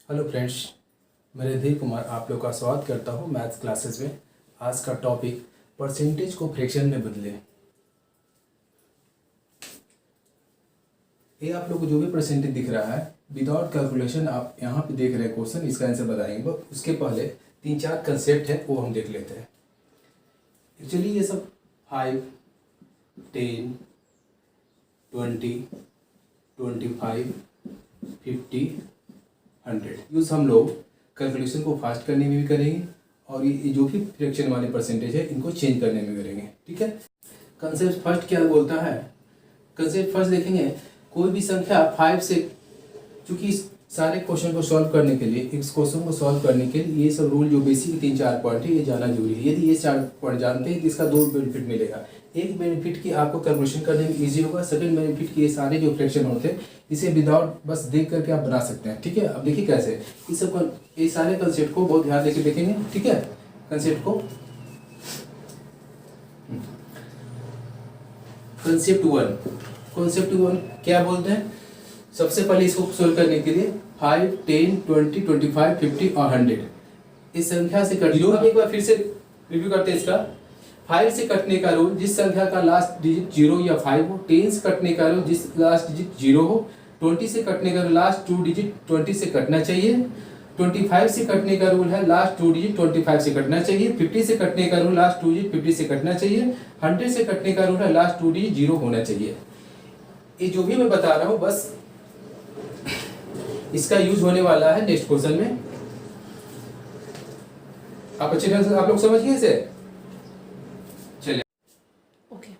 Hello friends, मैं रणधीर कुमार आप लोग का स्वागत करता हूँ मैथ्स क्लासेस में। आज का टॉपिक परसेंटेज को फ्रैक्शन में बदले। ये आप लोग को जो भी परसेंटेज दिख रहा है विदाउट कैलकुलेशन आप यहाँ पे देख रहे हैं क्वेश्चन, इसका आंसर बताएंगे। बट उसके पहले 3-4 कंसेप्ट है वो हम देख लेते हैं। एक्चुअली ये सब 5, 10, 20, 25, 50, 100 यूज़ हम लोग कैलकुलेशन को फास्ट करने में भी करेंगे और ये जो भी फ्रैक्शन वाले परसेंटेज है इनको चेंज करने में करेंगे। ठीक है, कंसेप्ट फर्स्ट क्या बोलता है? कंसेप्ट फर्स्ट देखेंगे, कोई भी संख्या 5 से, चूंकि इस सारे क्वेश्चन को सॉल्व करने के लिए, इस क्वेश्चन को सॉल्व करने के लिए ये सब रूल जो बेसिक 3-4 पॉइंट है ये जानना जरूरी है। यदि ये 4 पॉइंट जानते हैं तो इसका 2 बेनिफिट मिलेगा। एक बेनिफिट की आपको कैलकुलेशन करने में ईजी होगा। सेकंड बेनिफिट की ये सारे जो फ्रैक्शन होते हैं इसे विदाउट बस देख करके आप बना सकते हैं। ठीक है, अब देखिए कैसे इस सब ये सारे कंसेप्ट को बहुत ध्यान देकर देखेंगे। ठीक है, कंसेप्ट को कॉन्सेप्ट वन क्या बोलते हैं? सबसे पहले इसको सोल्व करने के लिए 5, 10, 20, 25, 50 और 100 इस संख्या से कट लो। एक बार फिर से रिव्यू करते हैं इसका। 5 से कटने का रूल, जिस संख्या का लास्ट डिजिट 0 या 5 हो। 10 से कटने का रूल, जिस लास्ट डिजिट 0 हो। 20 से कटने का लास्ट 2 डिजिट 20 से कटना चाहिए। 25 से कटने का रूल है लास्ट 2 डिजिट 25 से कटना चाहिए। 50 से कटने का रूल लास्ट 2 डिजिट 50 से कटना चाहिए। 100 से कटने का रूल है लास्ट 2 डिजिट 0 होना चाहिए। ये जो भी मैं बता रहा हूँ बस इसका यूज होने वाला है नेक्स्ट क्वेश्चन में। आप अच्छे ढंग से आप लोग समझिए इसे। चलिए ओके।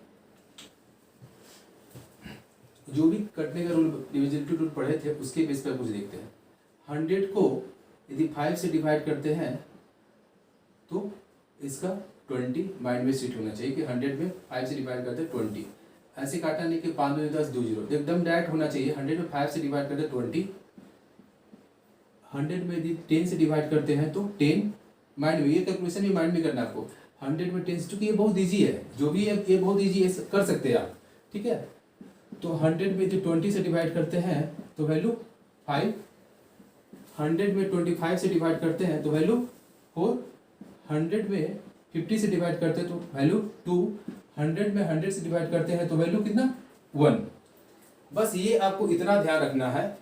जो भी कटने का रूल डिविजिबिलिटी रूल पढ़े थे उसके बेस पर कुछ देखते हैं। 100 को यदि 5 से डिवाइड करते हैं तो इसका 20 माइंड में सेट होना चाहिए कि 100 में 5 से डिवाइड करते हैं 20। ऐसे काटा नहीं कि 5 2 10 2 0, एकदम डायरेक्ट होना चाहिए। 100 में 5 से डिवाइड करते हैं 20। 100 में यदि 10 से डिवाइड करते हैं तो 10। माइंड में ये कैलकुलेशन भी माइंड में करना आपको। 100 में 10, चूंकि ये बहुत इजी है, जो भी है ये बहुत इजी है, कर सकते हैं आप। ठीक है, तो 100 में जो 20 से डिवाइड करते हैं तो वैल्यू 5। 100 में 25 से डिवाइड करते हैं तो वैल्यू 4। 100 में 50 से डिवाइड करते हैं तो वैल्यू 2। 100 में 100 से डिवाइड करते हैं तो वैल्यू कितना? 1। बस ये आपको इतना ध्यान रखना है।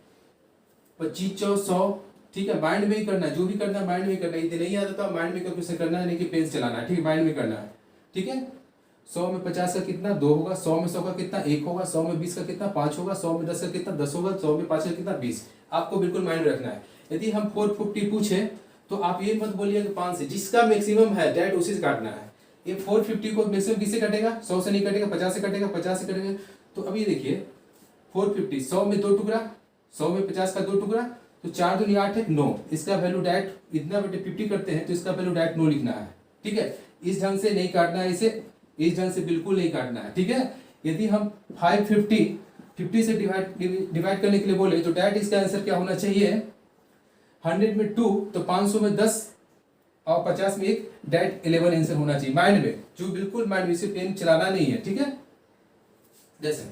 25 100, ठीक है, माइंड में ही करना है। जो भी करना है माइंड में ही करना है। यदि नहीं आता तो माइंड में कैलकुलेशन करना है, नहीं कि पेन चलाना है। ठीक है, माइंड में करना है। ठीक है, 100 में 50 का कितना? 2 होगा। 100 में 100 का कितना? 1 होगा। 100 में 20 का कितना? 5 होगा। 100 में 10 का कितना? 10 होगा। 100 में 5 का कितना? 20। आपको बिल्कुल माइंड में रखना है। यदि हम 450 पूछे तो आप ये मत बोलिए कि 5 से, जिसका मैक्सिमम है डायरेक्ट उसी से काटना है। ये 450 को मैक्सिमम किससे कटेगा? 100 से नहीं कटेगा, 50 से कटेगा, 50 से कटेगा। तो अभी देखिए 450, 100 में 2 टुकड़ा, 100 में 50 का 2 टुकड़ा, तो 4 दूनी 8 है 9। इसका वैल्यू डायरेक्ट इतना बटे 50 करते हैं तो इसका वैल्यू डायरेक्ट 9 लिखना है। ठीक है, इस ढंग से नहीं काटना है इसे, इस ढंग से बिल्कुल नहीं काटना है। ठीक है, यदि हम 550 से डिवाइड करने के लिए बोले तो डायरेक्ट इसका आंसर क्या होना चाहिए? 100 में 2 तो 500 में 10 और 50 में 1, डायरेक्ट 11 आंसर होना चाहिए माइंड में। जो बिल्कुल माइंड में, इसे पेन चलाना नहीं है। ठीक है, जैसे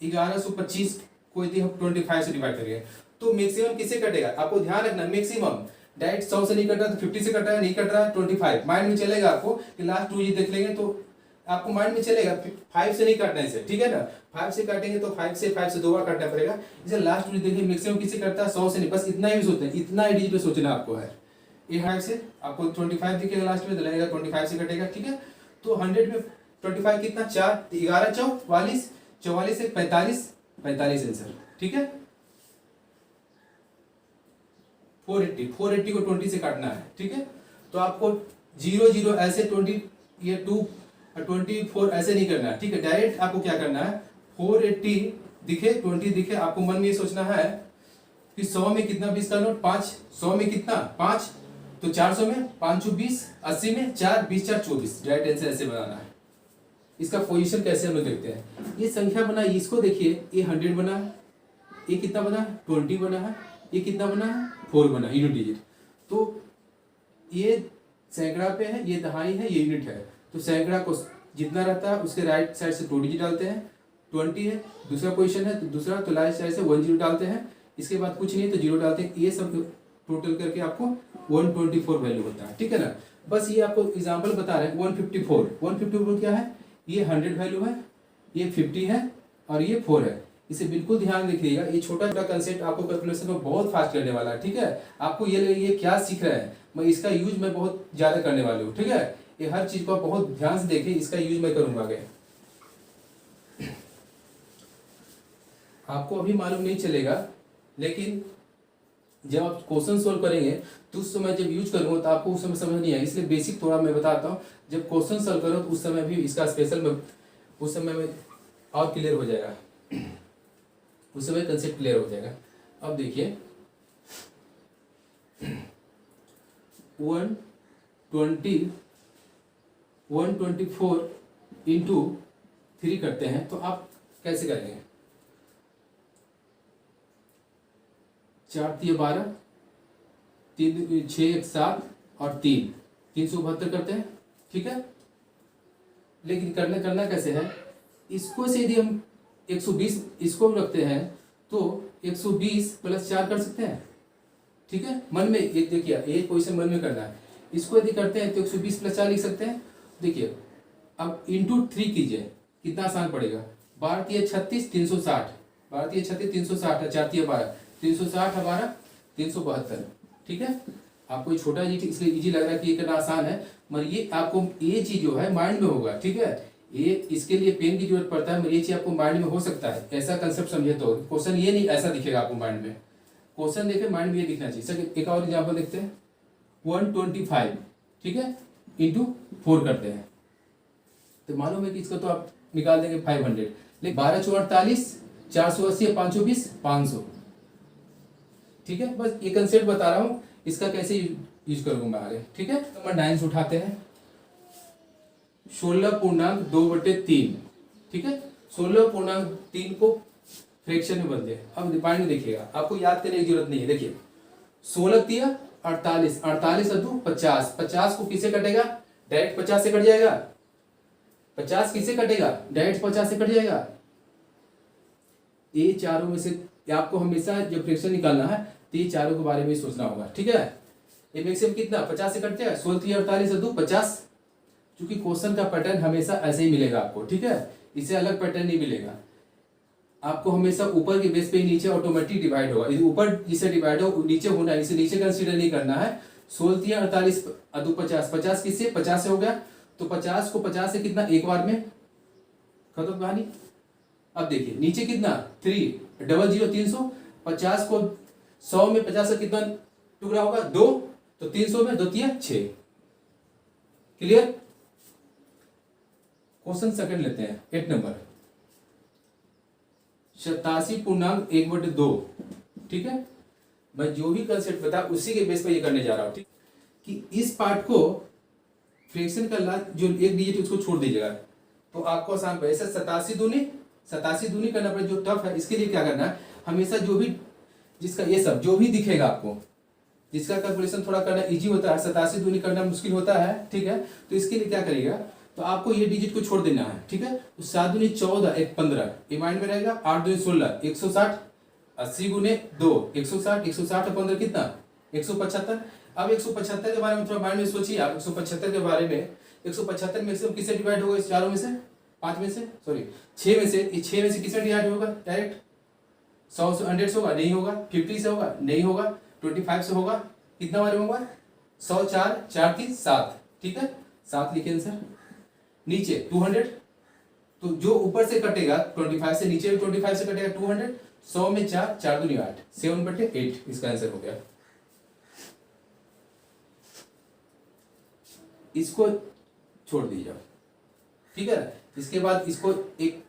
1125 को यदि हम 25 से डिवाइड करेंगे तो मैक्सिमम किससे कटेगा? आपको ध्यान रखना, मैक्सिमम डायरेक्ट 100 से नहीं कट रहा तो 50 से कट रहा है, नहीं कट रहा है 25। माइंड में चलेगा आपको कि लास्ट 2 ये देख लेंगे तो आपको माइंड में चलेगा 5 से नहीं काटना है इसे। ठीक है ना, 5 से काटेंगे तो 5 से 2 बार काटना पड़ेगा। इसे लास्ट 2 देखिए मैक्सिमम किससे कटता है? 100 से नहीं, बस इतना ही सोचना है, इतना ही डिजिट पे सोचना आपको है। ये 5 से आपको 25 दिखेगा लास्ट में तो लगेगा 25 से कटेगा। ठीक है, तो 100 में 25 कितना? 4, 11 44, 44 से 45 आंसर। ठीक है, 480 को 20 से काटना है। ठीक है, तो आपको 0 0 ऐसे 20 ये 2 24 ऐसे नहीं करना है। ठीक है, डायरेक्ट आपको क्या करना है? 480 दिखे 20 दिखे, आपको मन में ये सोचना है कि 100 में कितना 20 का नोट? 5। 100 में कितना? 5, तो 400 में 5 20, 80 में 4, 20 4 24। डायरेक्ट आंसर ऐसे बनाना है। इसका पोजीशन कैसे हम लोग देखते हैं? ये संख्या बना, इसको देखिए, ये 100 बना है, ये कितना बना है? 20 बना है, ये कितना बना है? 4 बना है, यूनिट डिजिट। तो ये सैकड़ा पे है, ये दहाई है, ये यूनिट है। तो सैकड़ा को जितना रहता है उसके राइट साइड से 2 डिजिट डालते हैं 20 है, दूसरा पोजीशन है तो दूसरा, तो लास्ट साइड से 10 डालते हैं, इसके बाद कुछ नहीं तो 0 डालते हैं, ये सब टोटल करके आपको 124 वैल्यू होता है, ठीक है ना। बस ये आपको एग्जांपल बता रहे हैं। 154 क्या है, ये 100 वैल्यू है, ये 50 है और ये 4 है। इसे बिल्कुल ध्यान रखिएगा, ये छोटा छोटा कंसेप्ट आपको कैलकुलेशन में बहुत फास्ट करने वाला है, ठीक है। आपको ये लगे ये क्या सीख रहे हैं, मैं इसका यूज मैं बहुत ज्यादा करने वाला हूँ, ठीक है। ये हर चीज को आप बहुत ध्यान से देखिए, इसका यूज मैं करूंगा आगे। आपको अभी मालूम नहीं चलेगा, लेकिन जब आप क्वेश्चन सोल्व करेंगे तो उस समय जब यूज करूंगा तो आपको उस समय समझ नहीं आएगा, इसलिए बेसिक थोड़ा मैं बताता हूँ। जब क्वेश्चन सोल्व करो तो उस समय भी इसका स्पेशल में उस समय में और क्लियर हो जाएगा, उस समय कंसेप्ट क्लियर हो जाएगा। अब देखिए 124 इंटू 3 करते हैं तो आप कैसे करेंगे, 4 × 12, 3 6 7 और 372 करते हैं, ठीक है। लेकिन करना कैसे है, इसको से यदि हम 120 इसको रखते हैं तो 120 + 4 कर सकते हैं, ठीक है। मन में एक देखिए, एक क्वेश्चन मन में करना है। इसको यदि करते हैं तो 120 + 4 लिख सकते हैं। देखिए अब इंटू 3 कीजिए, कितना आसान पड़ेगा। 12 × 36 360, 12 × 36 360 है, 4 × 12 360 12 372, ठीक है। आपको ये छोटा जी इसलिए इजी लग रहा है कि ये करना आसान है, मगर ये आपको ये चीज जो है माइंड में होगा, ठीक है। ये इसके लिए पेन की जरूरत पड़ता है, मगर ये चीज आपको माइंड में हो सकता है, ऐसा कंसेप्ट समझे तो। क्वेश्चन ये नहीं ऐसा दिखेगा आपको माइंड में, क्वेश्चन देखे माइंड में ये दिखना चाहिए। सर एक और एग्जाम्पल देखते हैं, 125, ठीक है, इंटू 4 करते हैं तो मालूम है कि इसका तो आप निकाल देंगे 500, लेकिन 12 × 4 = 48, 480 520 500, ठीक है। बस ये कंसेप्ट बता रहा हूँ, इसका कैसे यूज करूंगा मैं आगे, ठीक है। नंबर 9 से उठाते हैं, 16.2/3, ठीक है। 16.3 को फ्रैक्शन में बदले। अब पॉइंट में देखिएगा, आपको याद करने की जरूरत नहीं है। देखिए 16 × 48, 48 × 2 50, 50 को किसे कटेगा, डायरेक्ट 50 से कट जाएगा। 50 किसे कटेगा, डायरेक्ट 50 से कट जाएगा। ये चारों में से आपको हमेशा जब फ्रैक्शन निकालना है तो ये चारों के बारे में सोचना होगा, ठीक है। ये मैक्सिमम कितना, 50 से कट जाएगा। 16 × 48 × 2 50, क्योंकि क्वेश्चन का पैटर्न हमेशा ऐसे ही मिलेगा आपको, ठीक है। इससे अलग पैटर्न नहीं मिलेगा आपको, हमेशा ऊपर के बेस पे ही नीचे ऑटोमेटिक डिवाइड होगा। यदि ऊपर जिसे डिवाइड हो नीचे होना है, इसे नीचे कंसीडर नहीं करना है। 16 × 48 × 2 50, 50 किससे, 50 से हो गया, तो 50 को 50 से कितना, एक बार में खत्म कहानी। अब देखिए नीचे कितना, 3 00 300, 50 को 100 में 50 से कितना टुकड़ा होगा, 2, तो 300 में 2 × 6, क्लियर। क्वेश्चन सेकंड लेते हैं, 8 नंबर, 87.1/2, ठीक है। मैं जो भी कंसेप्ट बता उसी के बेस पर ये करने जा रहा हूं, ठीक, कि इस पार्ट को फ्रैक्शन का लास्ट जो एक डिजिट उसको छोड़ दीजिएगा तो आपको आसान पड़ेगा। ऐसे 87 दूनी करना पड़ेगा, जो टफ है। इसके लिए क्या करना है, हमेशा जो भी जिसका ये सब जो भी दिखेगा आपको, जिसका कैलकुलेशन थोड़ा करना इजी होता है, 87 दूनी करना मुश्किल होता है, ठीक है। तो इसके लिए क्या करिएगा, तो आपको ये डिजिट को छोड़ देना है, ठीक है। तो 7 दूनी 14, 1 15, ये माइंड में रहेगा। 8 दूनी 16, 160, 80 × 2 160, 160 और 15 कितना, 175। अब 175 के बारे में थोड़ा माइंड में सोचिए आप। 175 के बारे में, 175 में से किससे डिवाइड होगा, इस चारों में से, 5 में से, सॉरी 6 में से, ये 6 में से किससे डिवाइड होगा, डायरेक्ट 100 से 100 से होगा, नहीं होगा। 50 से होगा, नहीं होगा। 25 से होगा, कितना बार होगा, 100 4 4 3 7, ठीक है, 7 लिखे आंसर। नीचे 200, तो जो ऊपर से कटेगा 25 से, नीचे 25 से कटेगा 200, 100 में 4, 4 दूनी 8, 7/8 इसका आंसर हो गया। इसको छोड़ दीजिए, ठीक है। इसके बाद इसको एक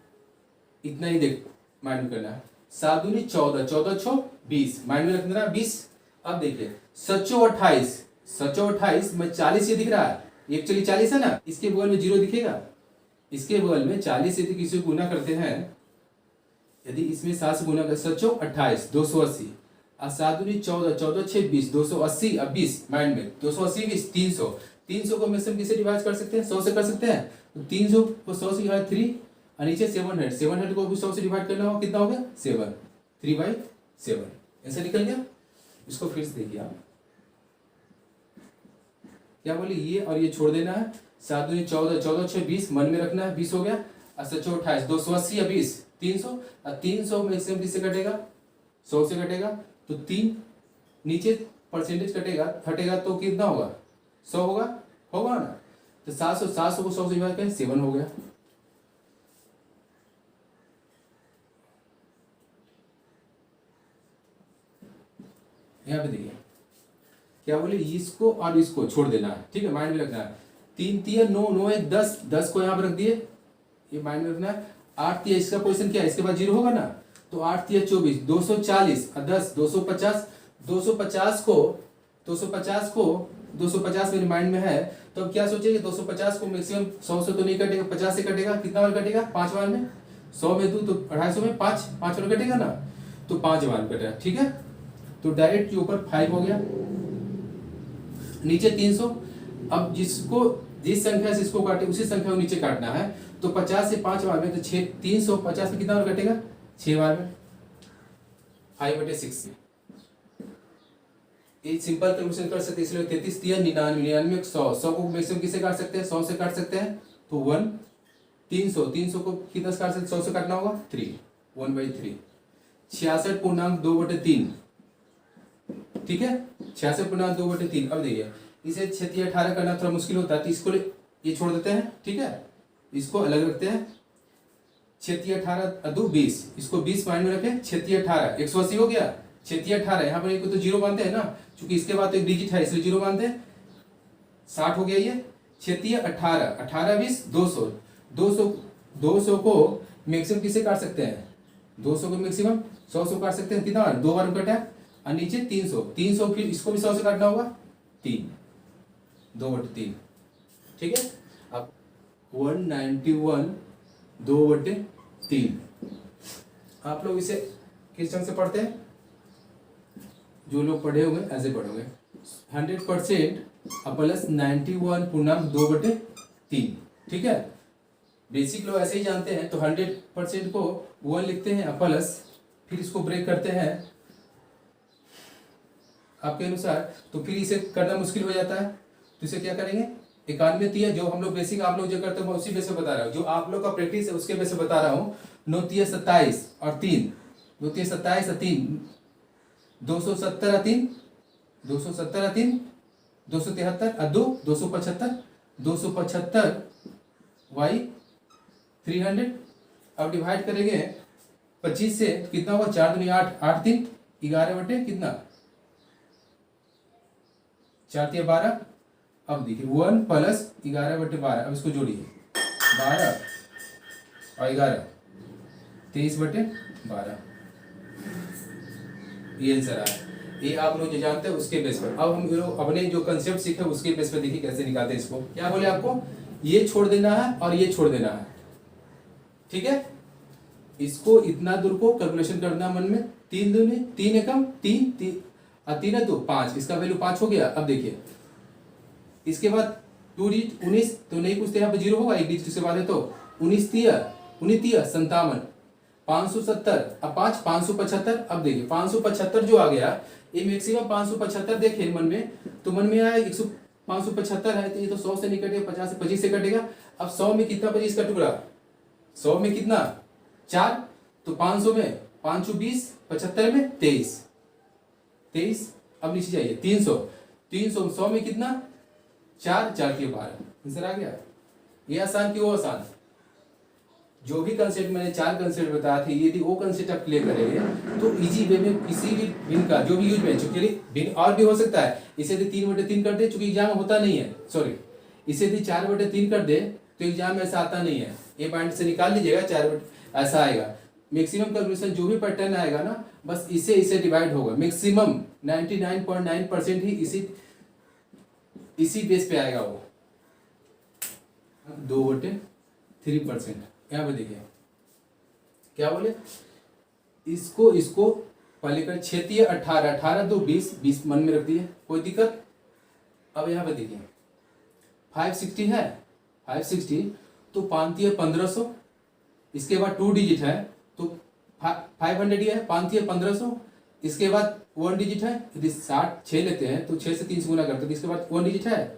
इतना ही देख माइंड में करना है। 7 दूनी 14, 14 6 20, माइंड में रखना 20। अब देखिए 728 में 40 ये दिख रहा है, एक्चुअली 40 है ना, इसके बगल में 0 दिखेगा। इसके बगल में 40 यदि किसी को गुना करते हैं, यदि इसमें 7 से गुना कर 728 280, और 7 दूनी 14, 14 6 20, 280 अब 20 माइंड में, 280 20 300 को में से किसे डिवाइड कर सकते हैं, 100 से कर सकते हैं। तो 300 को 100 से 3 और नीचे 700 को भी 100 से डिवाइड करना होगा, कितना हो गया 7, 3/7 ऐसा निकल गया। इसको फिर से देखिए आप, क्या बोले ये और ये छोड़ देना है, 7 दूनी 14, 14 6 20 मन में रखना है, 20 हो गया, 28 280 या 20 300, और 300 मैक्सिमम किससे कटेगा 100 से कटेगा, तो 3 नीचे परसेंटेज कटेगा हटेगा तो कितना होगा 100 होगा ना, तो 700 को 100 से डिवाइड करें 7 हो गया। यहाँ पे देखिए क्या बोले, इसको और इसको छोड़ देना है, ठीक है, माइंड में रखना है। 3 3 9 9 1 10, 10 को यहाँ पर रख दिए, ये माइंड में रखना है। 8 3 इसका पोजीशन क्या है, इसके बाद 0 होगा ना, तो 8 3 24 240 और 10 250, 250 मेरे माइंड में है, तो अब क्या सोचेंगे 250 को मैक्सिमम 100 से तो नहीं कटेगा, 50 से कटेगा, कितना बार कटेगा 5 बार में, 100 में 2 तो 250 में 5 बार कटेगा ना, तो 5 बार कटेगा, ठीक है। तो डायरेक्ट के ऊपर 5 हो गया, नीचे 300। अब जिस संख्या से इसको काटे उसी संख्या को नीचे काटना है, तो 50 से 5 बार में, तो 350 में कितना बार कटेगा 6 बार में, 5/6 में। ये सिंपल कैलकुलेशन कर सकते हैं, इसलिए 33 3 99 99 100 को मैक्सिमम किससे काट सकते हैं 100 से काट सकते हैं, तो 1 300 को कितना से काट सकते 100 से काटना होगा 3 1/3, 66.2/3, ठीक है 66.2/3। अब देखिए इसे 36 18 करना थोड़ा मुश्किल होता है, तो इसको ये छोड़ देते हैं, ठीक है, इसको अलग रखते हैं। 36 18 2 20, इसको 20 माइंड में रखें, 36 18 180 हो गया, 36 18 यहाँ पर एक तो 0 मानते हैं ना, क्योंकि इसके बाद तो एक डिजिट है इसलिए 0 मानते हैं, 60 हो गया ये। 36 18 18 20 200 को मैक्सिमम किससे काट सकते हैं 200 को मैक्सिमम 100 से काट सकते हैं, कितना बार 2 बार कटा, और नीचे 300 फिर इसको भी 100 से काटना होगा 3 2/3, ठीक है। अब 191 2/3, आप लोग इसे किस ढंग से पढ़ते हैं, जो लोग पढ़े होंगे ऐसे पढ़ोगे 100% प्लस 91.2/3, ठीक है। बेसिक लोग ऐसे ही जानते हैं, तो 100% को 1 लिखते हैं प्लस, फिर इसको ब्रेक करते हैं आपके अनुसार, तो फिर इसे करना मुश्किल हो जाता है, तो इसे क्या करेंगे 91 3, जो हम लोग बेसिक आप लोग जो करते हैं उसी बेस पे बता रहा हूँ, जो आप लोग का प्रैक्टिस है उसके बेस पे बता रहा हूँ। 9 3 27 और 3, 9 3 27 और 3 270 और 3 270 और 3 273 और 2 275 y 300। अब डिवाइड करेंगे 25 से, तो कितना होगा 4 दूनी 8 8 3 11 कितना 4 3 12। अब देखिए 1 प्लस 11/12, अब इसको जोड़िए 12 और 11 23/12, ये आंसर आया। ये आप लोग जो जानते हैं उसके बेस पर। अब हम लोग अपने जो कंसेप्ट सीखे उसके बेस पर देखिए कैसे निकालते हैं इसको। क्या बोले आपको, ये छोड़ देना है और ये छोड़ देना है, ठीक है। इसको इतना दूर को कैलकुलेशन करना मन में, 3 दूनी 3 एकम 3 और 3 है तो 5, इसका वैल्यू 5 हो गया। अब देखिए इसके बाद 2 डिजिट 19, तो नहीं पूछते यहाँ पे 0 होगा, एक डिजिट इसके बाद है, तो 19 3 57 570 अब 5 575। अब देखिए 575 जो आ गया, ये मैक्सिमम 575 देखे मन में, तो मन में आया 575 है, तो ये तो 100 से नहीं कटेगा, 50 से 25 से कटेगा। अब 100 में कितना 25 का टुकड़ा, 100 में कितना 4, तो 500 में 5 20 75 में 23। अब नीचे जाइए 300 100 में कितना 4 4 के 12, आंसर आ गया। ये आसान कि वो आसान, जो भी कंसेप्ट मैंने 4 कंसेप्ट बताया थे, यदि वो कंसेप्ट आप क्लियर करेंगे तो इजी वे में किसी भी भिन्न का जो भी यूज में, चूंकि भिन्न और भी हो सकता है, इसे यदि 3/3 कर दे, चूंकि एग्जाम होता नहीं है, सॉरी इसे यदि 4/3 कर दे तो एग्जाम में ऐसा आता नहीं है, ये पॉइंट से निकाल लीजिएगा, 4 ऐसा आएगा। मैक्सिमम कैलकुलेशन जो भी पैटर्न आएगा ना, बस इसे डिवाइड होगा, मैक्सिमम 99.9% ही इसी बेस पे आएगा वो 2/3%। यहाँ पे देखिए क्या बोले, इसको पहले कर 36 18 18 2 20 मन में रख दिए, कोई दिक्कत। अब यहाँ पे देखिए 560 है, 560 तो 5 1500 इसके बाद 2 डिजिट है तो 500 ही है, 5 है 1500। इसके बाद 1 डिजिट है, यदि 6 लेते हैं तो 6 से 3 से गुना करते हैं तो इसके बाद 1 डिजिट है,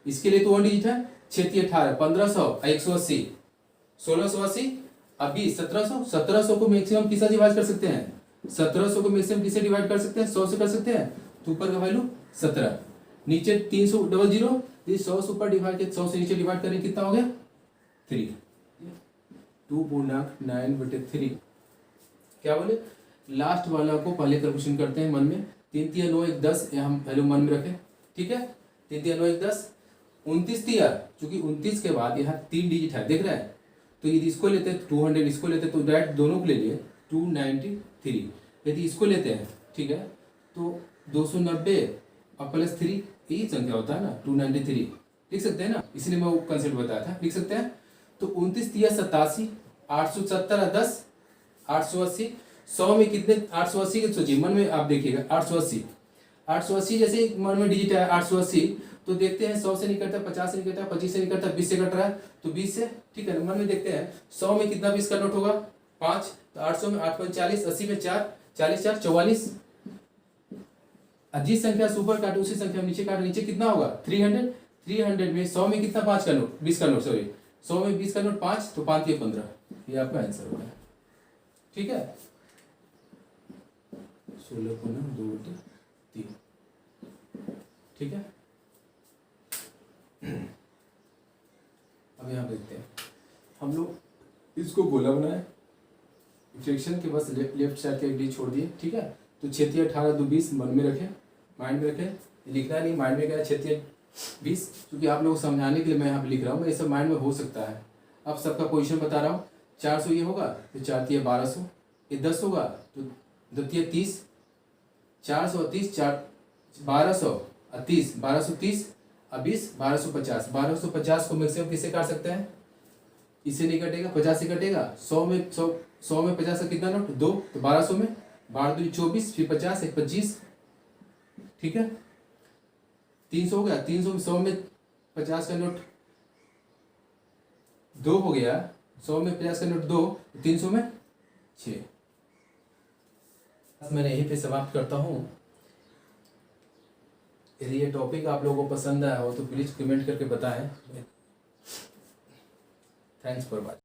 इसके लिए तो 1 डिजिट है, 6 3 18 1500 180 1680 अब 20 1700। 1700 को मैक्सिमम किससे डिवाइड कर सकते हैं? 1700 को मैक्सिमम किससे डिवाइड कर सकते हैं? 100 से कर सकते हैं। तो ऊपर का वैल्यू 17, नीचे 300 ये 100 से ऊपर डिवाइड किया, 100 से नीचे डिवाइड करें कितना हो गया? 3। 2/9/3। क्या बोले? लास्ट वाला को पहले कैलकुलेशन करते हैं मन में। 3 3 9 1 10 हम वैल्यू मन में रखें, ठीक है। 3 3 9 1 10 29 दिया, चूंकि 29 के बाद यहाँ 3 डिजिट है, देख रहे हैं, तो यदि इसको लेते हैं 200, इसको लेते हैं तो डायरेक्ट दोनों को ले लिए 293। यदि इसको लेते हैं, ठीक है, तो 290 और +3 यही संख्या होता है ना, 293 लिख सकते हैं ना, इसलिए मैं वो कंसेप्ट बताया था, लिख सकते हैं। तो 29 दिया 87, 870 10 880। 100 में कितने? 880 के सोचिए मन में, आप देखिएगा 880 जैसे मन में डिजिट है 880, तो देखते हैं 100 से नहीं कटता, 50 से नहीं कटता, 25 से नहीं कटता, 20 से कट रहा है, तो 20 से, ठीक है, मन में देखते हैं 100 में कितना 20 का नोट होगा? 5। तो 800 में 8 5 40, 80 में 4 40 4 44। जिस संख्या से ऊपर काटे उसी संख्या में नीचे काटे, नीचे कितना होगा? 300। 300 में 100 में कितना? 5 का नोट, 20 का नोट, सॉरी 100 में 20 का नोट 5, तो 5 ये 15, ये आपका आंसर होगा, ठीक है। 16 को 2/3, ठीक है। अब यहाँ देखते हैं हम लोग इसको गोला बनाए, फ्रैक्शन के बस लेफ्ट साइड का एक डी छोड़ दिए, ठीक है। तो 6 3 18 2 20 मन में रखें, माइंड में रखें, लिखना नहीं, माइंड में क्या 6 3 20, क्योंकि आप लोग समझाने के लिए मैं यहाँ पे लिख रहा हूँ, ये सब माइंड में हो सकता है। अब सबका पोजीशन बता रहा हूँ। 400 ये होगा तो 4 3 1200, ये 10 होगा तो 2 3 30, 430 4 1200 30 1230 अब 20 1250। 1250 को मैक्सिमम किससे काट सकते हैं? इससे नहीं कटेगा, 50 से कटेगा। 100 में 50 का कितना नोट? 2, तो 1200 में 12 2 24, फिर 50 1 25, ठीक है। 300 हो गया, 300 में 100 में 50 का नोट 2 हो गया, 100 में 50 का नोट 2, 300 में 6। मैंने यहीं पे समाप्त करता हूँ। यदि ये टॉपिक आप लोगों को पसंद आया हो तो प्लीज़ कमेंट करके बताएं। Thanks for watching.